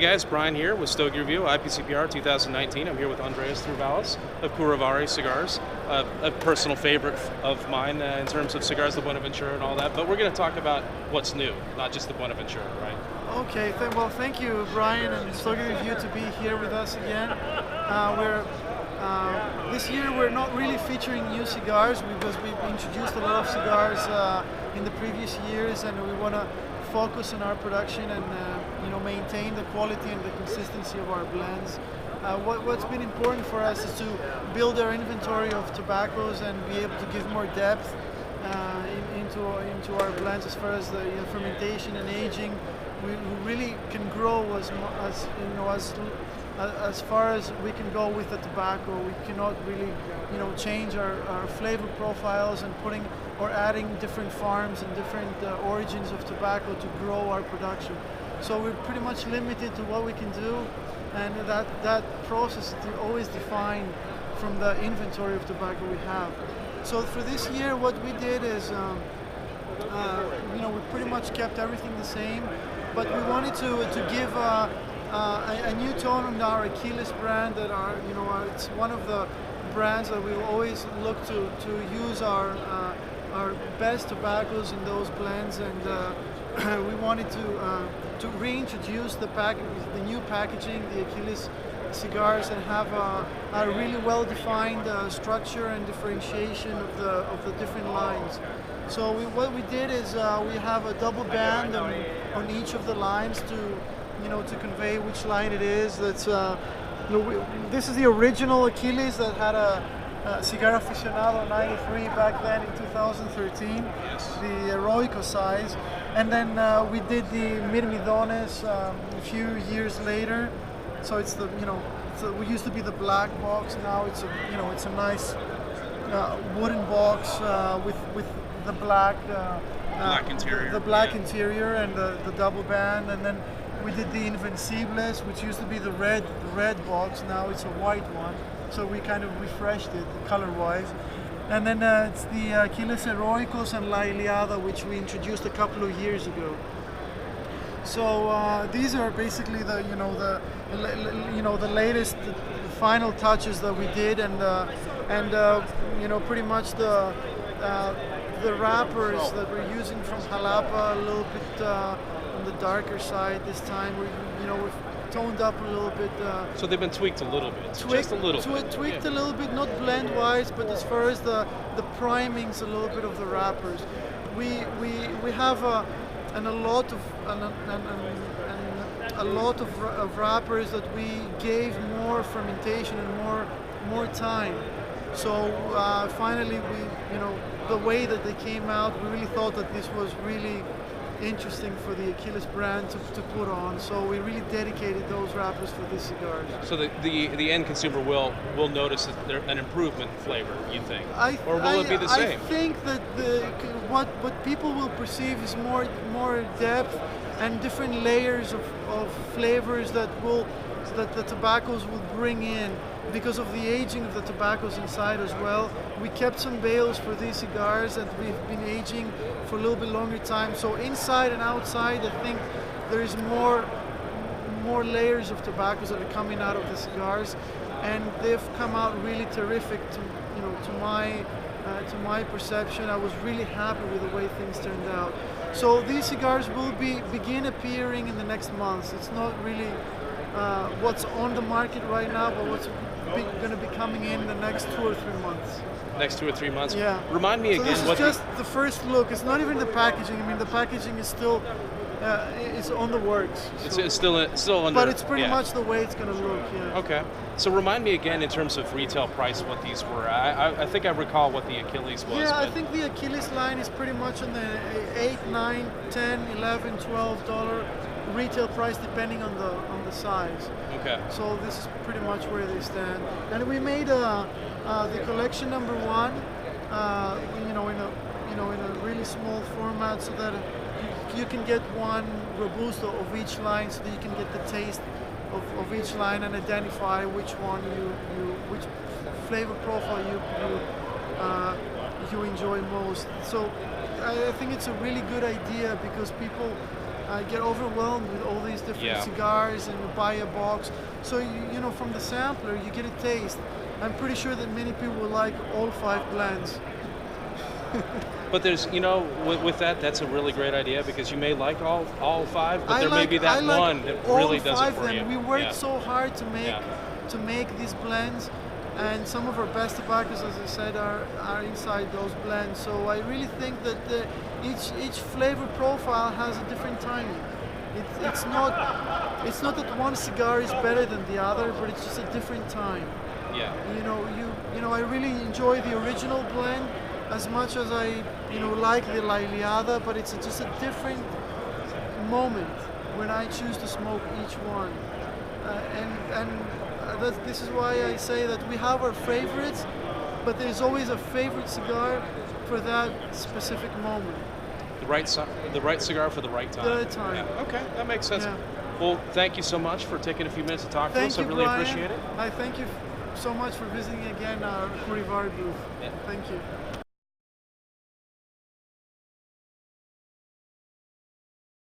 guys, Brian here with Stogie Review, IPCPR 2019. I'm here with Andreas Throuvalas of Curivari cigars, a personal favorite of mine in terms of cigars, the Buenaventura and all that. But we're going to talk about what's new, not just the Buenaventura, right? Okay, well, thank you, Brian and Stogie Review, to be here with us again. This year we're not really featuring new cigars because we've introduced a lot of cigars in the previous years, and we want to focus on our production and maintain the quality and the consistency of our blends. What's been important for us is to build our inventory of tobaccos and be able to give more depth into our blends as far as the fermentation and aging. We really can grow as far as we can go with the tobacco. We cannot really change our flavor profiles and putting or adding different farms and different origins of tobacco to grow our production. So we're pretty much limited to what we can do, and that process is always defined from the inventory of tobacco we have. So for this year, what we did is we pretty much kept everything the same, but we wanted to give a new tone on our Achilles brand. That it's one of the brands that we always look to use our best tobaccos in those blends, and we wanted to reintroduce the new packaging, the Achilles cigars, and have a really well-defined structure and differentiation of the different lines. So what we did is we have a double band on each of the lines to convey which line it is. That's this is the original Achilles that had a Cigar Aficionado 93 back then in 2013, Yes. the Heroico size, and then we did the Mirmidones a few years later. So it's we used to be the black box. Now it's a nice wooden box with the black Interior. the black interior and the double band, and then we did the Invencibles, which used to be the red box. Now it's a white one, so we kind of refreshed it color-wise. And then it's the Achilles Heroicos and La Iliada, which we introduced a couple of years ago. So these are basically the latest, the final touches that we did, and pretty much the wrappers that we're using from Jalapa, a little bit on the darker side this time. We've toned up a little bit. So they've been tweaked a little bit, just a little bit. Tweaked a little bit, not blend-wise, but as far as the primings, a little bit of the wrappers. We have a lot of wrappers that we gave more fermentation and more time. So finally, the way that they came out, we really thought that this was really interesting for the Achilles brand to put on. So we really dedicated those wrappers for these cigars. So the end consumer will notice that there's an improvement in flavor, you think? Or will it be the same? I think that what people will perceive is more depth and different layers of flavors that the tobaccos will bring in because of the aging of the tobaccos inside as well. We kept some bales for these cigars that we've been aging for a little bit longer time. So inside and outside, I think there is more layers of tobaccos that are coming out of the cigars, and they've come out really terrific to my perception. I was really happy with the way things turned out. So these cigars will begin appearing in the next months. It's not really what's on the market right now, but what's going to be coming in the next 2 or 3 months. Next 2 or 3 months? Yeah. Remind me so again this is just the first look. It's not even the packaging. I mean, the packaging is still it's on the works. So. It's still under. But it's pretty much the way it's going to look. Yeah. Okay. So remind me again in terms of retail price what these were. I think I recall what the Achilles was. Yeah, I think the Achilles line is pretty much on the $8, $9, $10, $11, $12 retail price depending on the size. Okay. So this is pretty much where they stand. And we made the collection number 1, in a really small format, so that you can get one Robusto of each line, so that you can get the taste of each line and identify which one which flavor profile you enjoy most. So I think it's a really good idea because people I get overwhelmed with all these different Yeah. cigars, and you buy a box. So you know, from the sampler, you get a taste. I'm pretty sure that many people will like all 5 blends. But there's, you know, with that, that's a really great idea because you may like all 5, but I there may be I that like one that all really does it 5 for of them. you. We worked Yeah. so hard to Yeah. make these blends, and some of our best tobaccos, as I said, are inside those blends. So I really think that each flavor profile has a different timing. It's not that one cigar is better than the other, but it's just a different time. Yeah. You know, I really enjoy the original blend as much as I like the La Iliada, but it's just a different moment when I choose to smoke each one. This is why I say that we have our favorites, but there's always a favorite cigar for that specific moment. The right cigar for the right time. The right time. Yeah. Okay, that makes sense. Yeah. Well, thank you so much for taking a few minutes to talk to Thank us. you, I really Brian. appreciate it. I thank you so much for visiting again our Curivari booth. Yeah. Thank you.